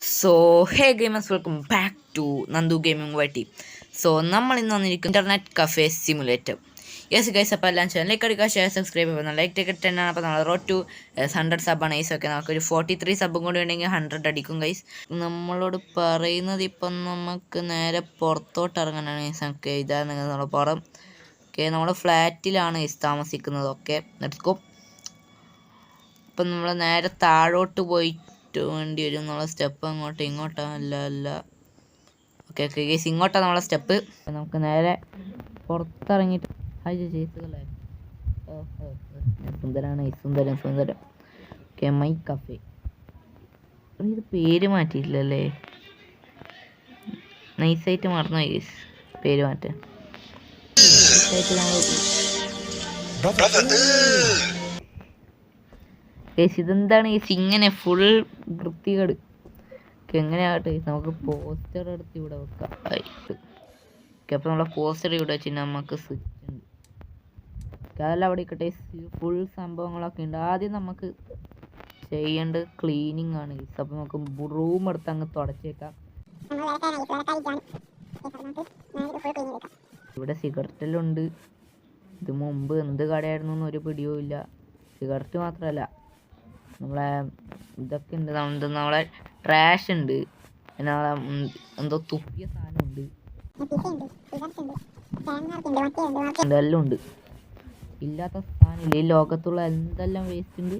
Hey gamers, welcome back to Nandu Gaming YT. നമ്മൾ ഇന്ന് വന്നിരിക്കും internet cafe simulator. Yes guys, അപ്പോൾ എല്ലാം ചെയ്യാൻ ലൈക്ക് അടിക്കുക, ഷെയർ സബ്സ്ക്രൈബ് ചെയ്യുക, ലൈക്ക് ടിക്കറ്റ് 10 ആണ്. അപ്പോൾ നമ്മൾ റോഡ് ടു 100 സബാണ് ഗൈസ്. ഓക്കെ, നമുക്കൊരു 43 സബും കൂടി ഉണ്ടെങ്കിൽ 100 അടിക്കും ഗൈസ്. നമ്മളോട് പറയുന്നത് ഇപ്പം നമുക്ക് നേരെ പുറത്തോട്ട് ഇറങ്ങാനാണ് ഗൈസ്. ഓക്കെ, ഇതാണ് നമ്മുടെ പുറം. ഓക്കെ, നമ്മൾ ഫ്ലാറ്റിലാണ് ഗൈസ് താമസിക്കുന്നത്. Okay, let's go. അപ്പം നമ്മൾ നേരെ താഴോട്ട് വേണ്ടി വരും. നമ്മളെ സ്റ്റെപ്പ് അങ്ങോട്ട് ഇങ്ങോട്ടാ അല്ല. ഓക്കെ ഓക്കെ ഗൈസ്, ഇങ്ങോട്ടാണ് നമ്മളെ സ്റ്റെപ്പ്. നമുക്ക് നേരെ പുറത്തിറങ്ങിയിട്ട് സുന്ദരാണ് സുന്ദരം. Okay, my cafe. ഇത് പേര് മാറ്റിയിട്ടില്ലല്ലേ? നൈസായിട്ട് മറന്നു ഗൈസ് പേര് മാറ്റാൻ. ഇതെന്താണ് ഈ ഇങ്ങനെ ഫുൾ വൃത്തികേട്? എങ്ങനെയാകട്ടെ, നമുക്ക് പോസ്റ്റർ എടുത്ത് ഇവിടെ വെക്കാം. അപ്പോൾ നമ്മളെ പോസ്റ്റർ ഇവിടെ വെച്ചിട്ട് നമുക്ക് സ്വിച്ച് ഉണ്ട്. അതെല്ലാം അവിടെ ഇരിക്കട്ടെ. ഫുൾ സംഭവങ്ങളൊക്കെ ഉണ്ട്. ആദ്യം നമുക്ക് ചെയ്യേണ്ടത് ക്ലീനിങ് ആണ്. അപ്പോൾ നമുക്ക് റൂം എടുത്ത് അങ്ങ് തുടച്ചേക്കാം. ഇവിടെ സിഗരറ്റെല്ലാം ഉണ്ട്. ഇത് മുമ്പ് എന്ത് കടയായിരുന്നു എന്നൊരു പിടിയും ഇല്ല. സിഗരറ്റ് മാത്രമല്ല, നമ്മളെ ഇതൊക്കെ ഉണ്ട്. നമ്മളെ ട്രാഷ് ഉണ്ട്, പിന്നെ എന്തോ തുപ്പിയ സാധനമുണ്ട്, എല്ലാം ഉണ്ട്. ഇല്ലാത്ത സാധനമില്ല. ഈ ലോകത്തുള്ള എന്തെല്ലാം വേസ്റ്റ് ഉണ്ട്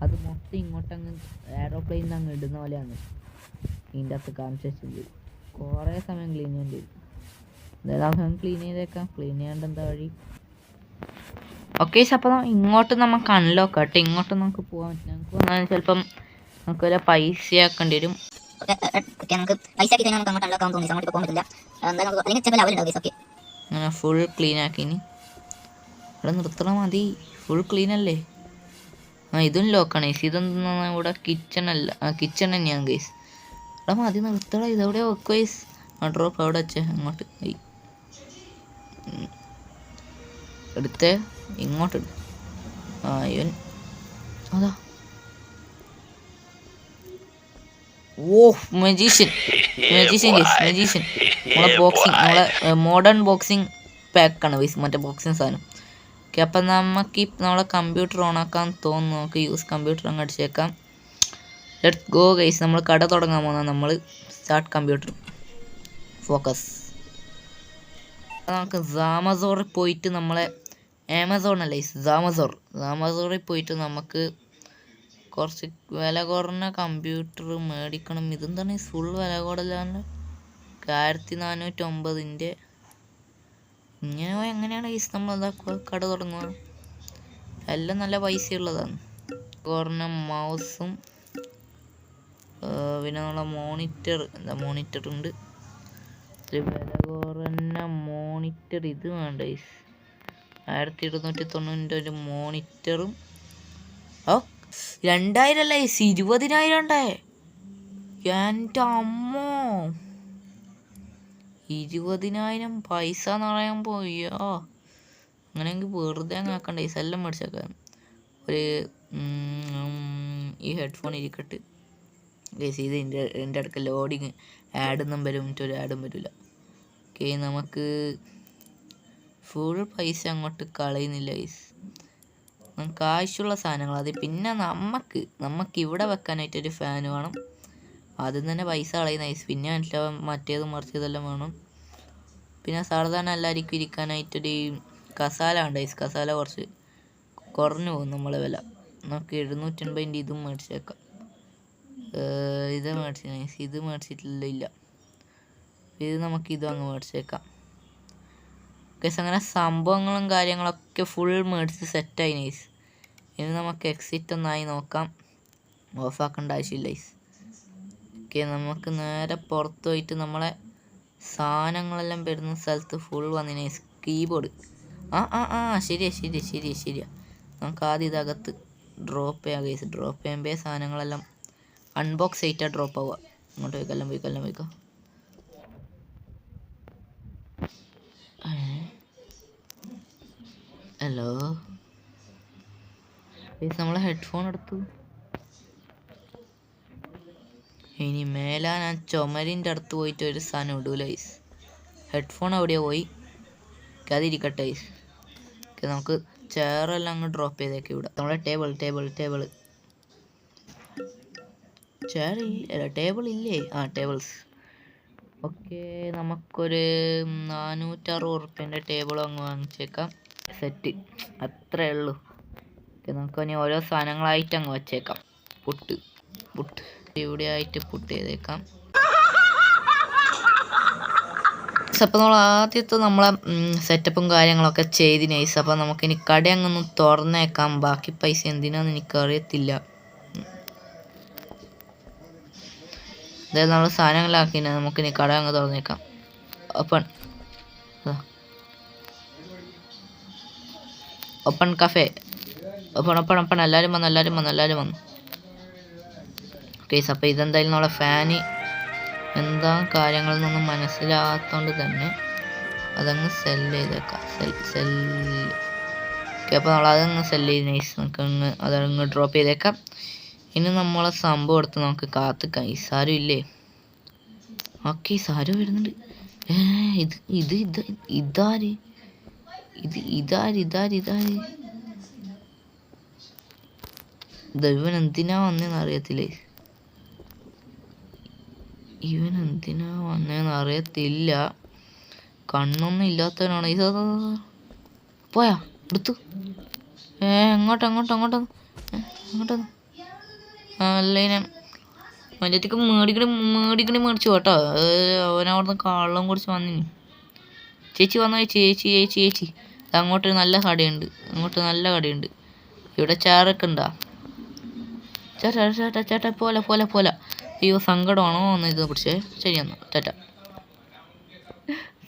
അത് മൊത്തം ഇങ്ങോട്ടങ്ങ് എയറോപ്ലെയിനിൽ അങ്ങ് ഇടുന്ന പോലെയാണ് ഇതിൻ്റെ അകത്ത് കാണിച്ചു വെച്ചത്. കുറേ സമയം ക്ലീൻ ചെയ്യേണ്ടി വരും. എന്തായാലും ക്ലീൻ ചെയ്തേക്കാം. ക്ലീൻ ചെയ്യേണ്ട എന്താ വഴി? ഓക്കെ, അപ്പോൾ ഇങ്ങോട്ട് നമുക്ക് അൺലോക്ക് ആട്ടെ. ഇങ്ങോട്ട് നമുക്ക് പോകാൻ പറ്റില്ല. നമുക്ക് വന്നാൽ ചിലപ്പം നമുക്ക് വല്ല പൈസ ആക്കേണ്ടി വരും. അങ്ങനെ ഫുൾ ക്ലീൻ ആക്കിനി. ഇവിടെ നിർത്തണം, മതി. ഫുൾ ക്ലീൻ അല്ലേ? ഇതും ലോക്കാണ് ഗൈസ്. ഇതൊന്നും ഇവിടെ കിച്ചൺ അല്ല, കിച്ചൺ തന്നെയാണ് ഗൈസ്. ഇവിടെ മതി, നിർത്തണം. ഇതെവിടെ വെക്കുക ഗൈസ്? ഡ്രോപ്പ് അവിടെ വെച്ചേ. അങ്ങോട്ട് എടുത്തേ, ഇങ്ങോട്ട് ഇവൻ അതാ. ഓ, മജീഷ്യൻ. നമ്മളെ ബോക്സിങ്, നമ്മളെ മോഡേൺ ബോക്സിങ് പാക്കാണ് വൈസ്, മറ്റേ ബോക്സിങ് സാധനം. ഓക്കെ, അപ്പം നമുക്ക് നമ്മളെ കമ്പ്യൂട്ടർ ഓൺ ആക്കാൻ തോന്നുന്നു. നമുക്ക് യൂസ് കമ്പ്യൂട്ടർ അങ്ങ് അടിച്ചേക്കാം. Let's go guys. നമ്മൾ കട തുടങ്ങാൻ പോകുന്ന നമ്മൾ സ്റ്റാർട്ട് കമ്പ്യൂട്ടർ. ഫോക്കസ്. നമുക്ക് ആമസോണിൽ പോയിട്ട് നമ്മളെ ആമസോൺ അല്ലേ, ആമസോണിൽ പോയിട്ട് നമുക്ക് കുറച്ച് വില കുറഞ്ഞ കമ്പ്യൂട്ടർ മേടിക്കണം. ഇതെന്താണ് ഫുൾ വില കൂടുതലാണ്? 1450. ഇങ്ങനെ പോയി എങ്ങനെയാണ് ഗൈസ് നമ്മൾ കട തുടങ്ങുക? എല്ലാം നല്ല പൈസയുള്ളതാണ്. കുറഞ്ഞ മൗസും പിന്നെ നമ്മളെ മോണിറ്റർ ഉണ്ട്. വില കുറഞ്ഞ മോണിറ്റർ ഇത് വേണ്ട ഗൈസ്. 1290 ഒരു മോണിറ്ററും. 2000 അല്ലേ, 20,000 ഉണ്ടായേ. എൻ്റെ അമ്മോ, 20,000 പൈസ എന്ന് പറയുമ്പോൾ അയ്യോ, അങ്ങനെയെങ്കിൽ വെറുതെ അങ്ങ് ആക്കണ്ട പൈസ എല്ലാം മേടിച്ചേക്കാം. ഒരു ഈ ഹെഡ്ഫോൺ ഇരിക്കട്ട് ഗൈസ്. ഇത് എൻ്റെ അടുക്ക ലോഡിങ് ആഡൊന്നും വരും, ഒരു ആഡും വരില്ല. ഓക്കെ, നമുക്ക് ഫുൾ പൈസ അങ്ങോട്ട് കളയുന്നില്ല ഗൈസ്. നമുക്ക് ആവശ്യമുള്ള സാധനങ്ങൾ അത്. പിന്നെ നമുക്ക് ഇവിടെ വെക്കാനായിട്ടൊരു ഫാൻ വേണം. ആദ്യം തന്നെ പൈസ കളയുന്ന ഗൈസ്. പിന്നെ മറ്റേതും മറിച്ചതെല്ലാം വേണം. പിന്നെ സാധാരണ എല്ലാവർക്കും ഇരിക്കാനായിട്ടൊരു കസാല ഉണ്ട് ഗൈസ്. കസാല കുറച്ച് കുറഞ്ഞു പോകും നമ്മളെ വില. നമുക്ക് 750 ഇതും മേടിച്ചേക്കാം. ഇത് മേടിച്ചു ഗൈസ്. ഇത് മേടിച്ചിട്ടില്ല. ഇത് നമുക്ക് ഇതും അങ്ങ് മേടിച്ചേക്കാം ഗൈസ്. അങ്ങനെ സംഭവങ്ങളും കാര്യങ്ങളൊക്കെ ഫുൾ മേടിച്ച് സെറ്റായി നൈസ്. ഇനി നമുക്ക് എക്സിറ്റ് ഒന്നായി നോക്കാം. ഓഫാക്കേണ്ട ആവശ്യമില്ല ഗൈസ്. ഓക്കെ, നമുക്ക് നേരെ പുറത്ത് പോയിട്ട് നമ്മളെ സാധനങ്ങളെല്ലാം വരുന്ന സ്ഥലത്ത് ഫുൾ വന്നു നൈസ്. കീബോർഡ് ശരിയാ. നമുക്ക് ആദ്യം ഇതകത്ത് ഡ്രോപ്പ് ചെയ്യാം ഗൈസ്. ഡ്രോപ്പ് ചെയ്യുമ്പോൾ സാധനങ്ങളെല്ലാം അൺബോക്സ് ചെയ്തിട്ടാണ് ഡ്രോപ്പ് ആവുക. അങ്ങോട്ട് പോയിക്കോ. ഹലോ ഗൈസ്, നമ്മളെ ഹെഡ്ഫോൺ എടുത്തു. ഇനി മേലാ ഞാൻ ചുമരിൻ്റെ അടുത്ത് പോയിട്ട് ഒരു സാധനം ഇടൂല ഗൈസ്. ഹെഡ്ഫോൺ എവിടെയോ പോയി, അതിരിക്കട്ടെ ഗൈസ്. നമുക്ക് ചെയറെല്ലാം അങ്ങ് ഡ്രോപ്പ് ചെയ്തേക്ക് ഇവിടെ. നമ്മളെ ടേബിൾ ചെയർ അല്ല, ടേബിൾ ഇല്ലേ? ആ ടേബിൾസ്. ഓക്കെ, നമുക്കൊരു 460 ടേബിൾ അങ്ങ് വാങ്ങിച്ചേക്കാം. സെറ്റ് അത്രേ ഉള്ളൂ. നമുക്ക് ഇനി ഓരോ സാധനങ്ങളായിട്ട് അങ്ങ് വച്ചേക്കാം. പുട്ട് ഇവിടെ ആയിട്ട് പുട്ട് ചെയ്തേക്കാം. അപ്പോൾ നമ്മൾ ആദ്യത്തെ നമ്മളെ സെറ്റപ്പും കാര്യങ്ങളൊക്കെ ചെയ്ത് നൈസ്. അപ്പോൾ നമുക്കിനി കട അങ്ങൊന്ന് തുറന്നേക്കാം. ബാക്കി പൈസ എന്തിനാന്ന് എനിക്കറിയത്തില്ല. അതായത് നമ്മൾ സാധനങ്ങളാക്കി നമുക്കിനി കട അങ്ങ് തുറന്നേക്കാം. Open cafe, open. എല്ലാവരും വന്നു പ്ലീസ്. അപ്പോൾ ഇതെന്തായാലും നമ്മളെ ഫാന് എന്താ കാര്യങ്ങളെന്നൊന്നും മനസ്സിലാകാത്തതുകൊണ്ട് തന്നെ അതങ്ങ് സെല്ല് ചെയ്തേക്കാം. ഓക്കെ, അപ്പോൾ നമ്മളതങ്ങ് സെല്ല് ചെയ്ത് നൈസ്. നമുക്കങ്ങ് അതങ്ങ് ഡ്രോപ്പ് ചെയ്തേക്കാം. ഇനി നമ്മളെ സംഭവം എടുത്ത് നമുക്ക് കാത്തിക്കാം. ഈ സാരം ഇല്ലേ? ഓക്കെ, സാരം വരുന്നുണ്ട്. ഇതാര് ഇവൻ എന്തിനാ വന്നേന്ന് അറിയത്തില്ലേ? കണ്ണൊന്നും ഇല്ലാത്തവനാണ്. പോയാ എടുത്തു. അങ്ങോട്ടൊന്ന് അല്ല, ഞാൻ മറ്റേക്ക് മേടിച്ചു കേട്ടോ. അവനവിടുന്ന് കള്ളം കുടിച്ച് വന്നിന്. ചേച്ചി വന്നോ? ചേച്ചി അങ്ങോട്ട് നല്ല കടയുണ്ട്. ഇവിടെ ചാറൊക്കെ ഉണ്ടാ? ചേട്ടാ പോലെ. അയ്യോ, സങ്കടമാണോ ഒന്ന് ഇത് പിടിച്ചേ. ശരി എന്നാ, ചേട്ടാ.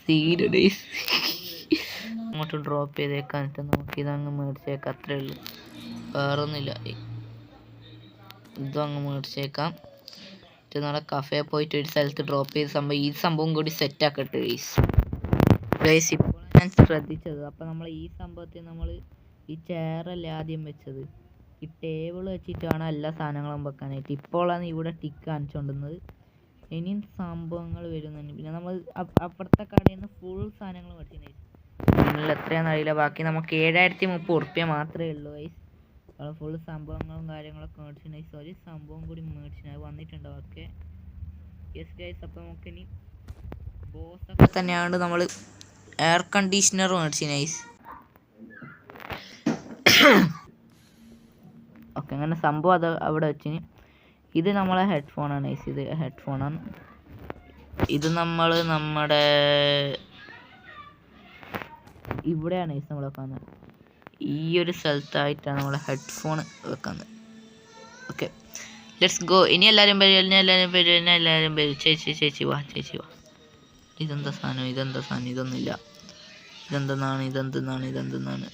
സീരിയസ് അങ്ങോട്ട് ഡ്രോപ്പ് ചെയ്തേക്കാൻ. നമുക്ക് ഇതങ്ങ് മേടിച്ചേക്കാം. അത്രേ ഉള്ളൂ, വേറൊന്നുമില്ല. ഇതും അങ്ങ് മേടിച്ചേക്കാം. നാളെ കഫേ പോയിട്ട് ഒരു സ്ഥലത്ത് ഡ്രോപ്പ് ചെയ്ത ഈ സംഭവം കൂടി സെറ്റാക്കട്ടെ ഗൈസ്. ഇപ്പോൾ ഞാൻ ശ്രദ്ധിച്ചത്, അപ്പം നമ്മൾ ഈ സംഭവത്തിൽ നമ്മൾ ഈ ചെയറല്ലേ ആദ്യം വെച്ചത്. ഈ ടേബിൾ വെച്ചിട്ടാണ് എല്ലാ സാധനങ്ങളും വെക്കാനായിട്ട്. ഇപ്പോഴാണ് ഇവിടെ ടിക്ക് കാണിച്ചുകൊണ്ടിരുന്നത്. ഇനിയും സംഭവങ്ങൾ വരുന്നുണ്ട്. പിന്നെ നമ്മൾ അപ്പുറത്തെ കടയിൽ നിന്ന് ഫുൾ സാധനങ്ങൾ മേടിച്ചു. നമ്മൾ എത്രയാണെന്ന് അറിയില്ല. ബാക്കി നമുക്ക് 7030 ഉറുപ്പ്യ മാത്രമേ ഉള്ളൂ ഗൈസ്. നമ്മൾ ഫുൾ സംഭവങ്ങളും കാര്യങ്ങളൊക്കെ മേടിച്ചു നൈസ്. ഒരു സംഭവം കൂടി മേടിച്ചു, അത് വന്നിട്ടുണ്ടോ? Okay, yes guys. അപ്പോൾ നമുക്കിനി ബോസൊക്കെ തന്നെയാണ് നമ്മൾ എയർ കണ്ടീഷണർ മേടിച്ചു നൈസ്. ഓക്കെ, അങ്ങനെ സംഭവം അത് അവിടെ വെച്ചിന്. ഇത് നമ്മളെ ഹെഡ്ഫോണാണ് നൈസ്. ഇത് ഹെഡ്ഫോണാണ്. ഇത് നമ്മുടെ ഇവിടെയാണ് നൈസ് നമ്മൾ വെക്കുന്നത്. ഈ ഒരു സ്ഥലത്തായിട്ടാണ് നമ്മൾ ഹെഡ്ഫോൺ വെക്കുന്നത്. Okay, let's go. ഇനി എല്ലാവരും വരും. ചേച്ചി വാ. ഇതെന്താ സാധനം? ഇതൊന്നുമില്ല. ഇതെന്തെന്നാണ്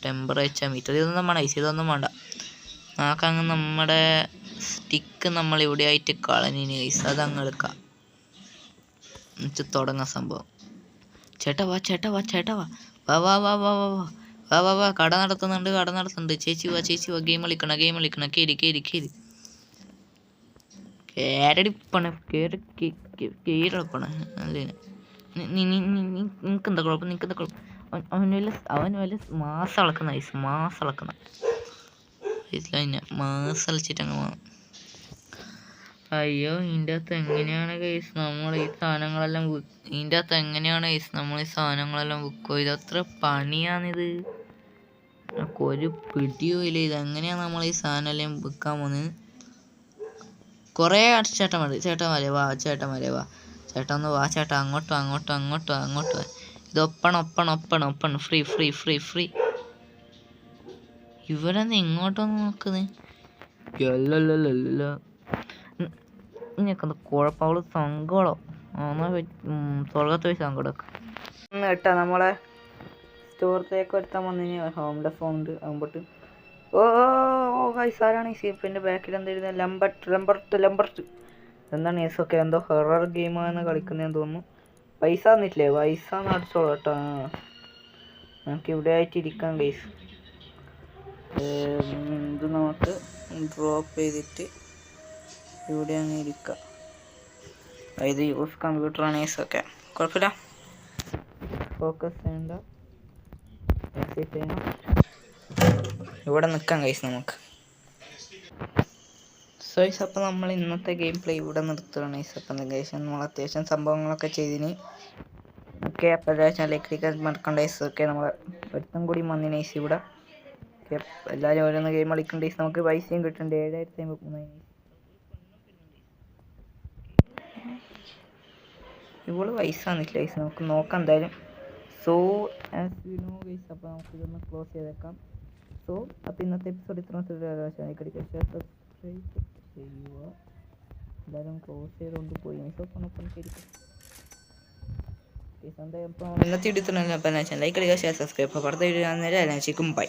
ടെമ്പറേച്ചർ മീറ്റർ. ഇതൊന്നും വേണ്ട ഐസ്, ഇതൊന്നും വേണ്ട. നമുക്കങ്ങ് നമ്മുടെ സ്റ്റിക്ക് നമ്മൾ ഇവിടെ ആയിട്ട് കളഞ്ഞിന് ഐസ്. അതങ്ങ് എടുക്കാം. എന്നിട്ട് തുടങ്ങാം സംഭവം. ചേട്ടാ വാ. കട നടത്തുന്നുണ്ട്. ചേച്ചി വാ. ഗെയിം കളിക്കണം. കേരി കേരടിപ്പണ അല്ലേ? നിനക്കെന്താ കുഴപ്പം? അവൻ വല്ല മാസം അളക്കുന്ന ഐസ്. മാസം കളിച്ചിട്ട് അങ്ങ് പോകാം. അയ്യോ, ഇതിൻ്റെ അകത്ത് എങ്ങനെയാണ് ഗൈസ് നമ്മൾ ഈ സാധനങ്ങളെല്ലാം വിൽക്കുക? ഇതത്ര പണിയാണിത്. ഒരു പിടിയോ ഇല്ല. ഇതെങ്ങനെയാണ് നമ്മൾ ഈ സാധനം എല്ലാം വിൽക്കാൻ പോകുന്നത്? കുറേ ചേട്ടന്മാരെ വാ. ചേട്ടാ ഒന്ന് വാ. ചേട്ടാ അങ്ങോട്ട് വാ. ഇത് ഒപ്പൺ. ഫ്രീ. ഇവരെന്താ ഇങ്ങോട്ടൊന്ന് നോക്കുന്നത്? ഇനിയൊക്കെ കുഴപ്പം. അവള് സങ്കടം സ്വർഗത്ത് പോയി സങ്കടമൊക്കെ കേട്ടാ. നമ്മളെ സ്റ്റോറിലേക്ക് എടുത്താൽ വന്നിന് ഹോംലെസ് സൗണ്ട് ആകുമ്പോട്ട്. ഓ ഗൈസാരാണ് ഈ സീപ്പിൻ്റെ ബാക്കിൽ എന്തായിരുന്നു? ലംബർട്ട് എന്താണ് ഈസൊക്കെ എന്തോ ഹൊറർ ഗെയിമാണെന്ന് കളിക്കുന്നതെന്ന് തോന്നുന്നു. പൈസ തന്നിട്ടില്ലേ? പൈസ അടിച്ചോളൂ കേട്ടോ. നമുക്ക് ഇവിടെ ആയിട്ട് ഇരിക്കാം ഗൈസ്. ഇത് നമുക്ക് ഡ്രോപ്പ് ചെയ്തിട്ട് ഇവിടെ അങ്ങ് ഇരിക്കാം. ഇത് യൂസ് കമ്പ്യൂട്ടറാണ് ഗൈസ്. ഓക്കെ, കുഴപ്പമില്ല. ഫോക്കസ് ചെയ്യണ്ട, എക്സിറ്റ് ചെയ്യണം. ഇവിടെ നിൽക്കാം ഗൈസ് നമുക്ക്. സോ ഗൈസ്, അപ്പോൾ നമ്മൾ ഇന്നത്തെ ഗെയിം പ്ലേ ഇവിടെ നിർത്തുകയാണ് ഗൈസ്. അപ്പം ഗൈസ് നമ്മൾ അത്യാവശ്യം സംഭവങ്ങളൊക്കെ ചെയ്തിന്. ഓക്കെ, അപ്പോൾ ലൈക്ക് അടിക്കാൻ മറക്കണ്ട ഗൈസ്. ഓക്കെ, നമ്മൾ ഒരുത്തം കൂടി വന്നിന് ഗൈസ് ഇവിടെ. ഓക്കെ, എല്ലാവരും ഓരോന്ന് ഗെയിം കളിക്കണ്ട ഗൈസ്. നമുക്ക് പൈസയും കിട്ടുന്നുണ്ട്, 7,500. ഇവള് പൈസ വന്നിട്ടില്ല ഗൈസ്, നമുക്ക് നോക്കാം എന്തായാലും. So as you know guys, അപ്പോൾ നമുക്ക് ഇതൊന്ന് ക്ലോസ് ചെയ്തേക്കാം. സോ അപ്പോൾ ഇന്നത്തെ എപ്പിസോഡ് ഇത്ര സബ്സ്ക്രൈബ് ചെയ്യുക. എന്തായാലും ക്ലോസ് ചെയ്തുകൊണ്ട് പോയി മിസ്സൊപ്പം ശരിക്കും എന്തായാലും ഇപ്പോൾ ഇന്നത്തെ വീഡിയോ ലൈക്ക് അടിക്കുക, ഷെയർ, സബ്സ്ക്രൈബ്. അപ്പോൾ അടുത്ത വീഡിയോ നേരെ ബൈ.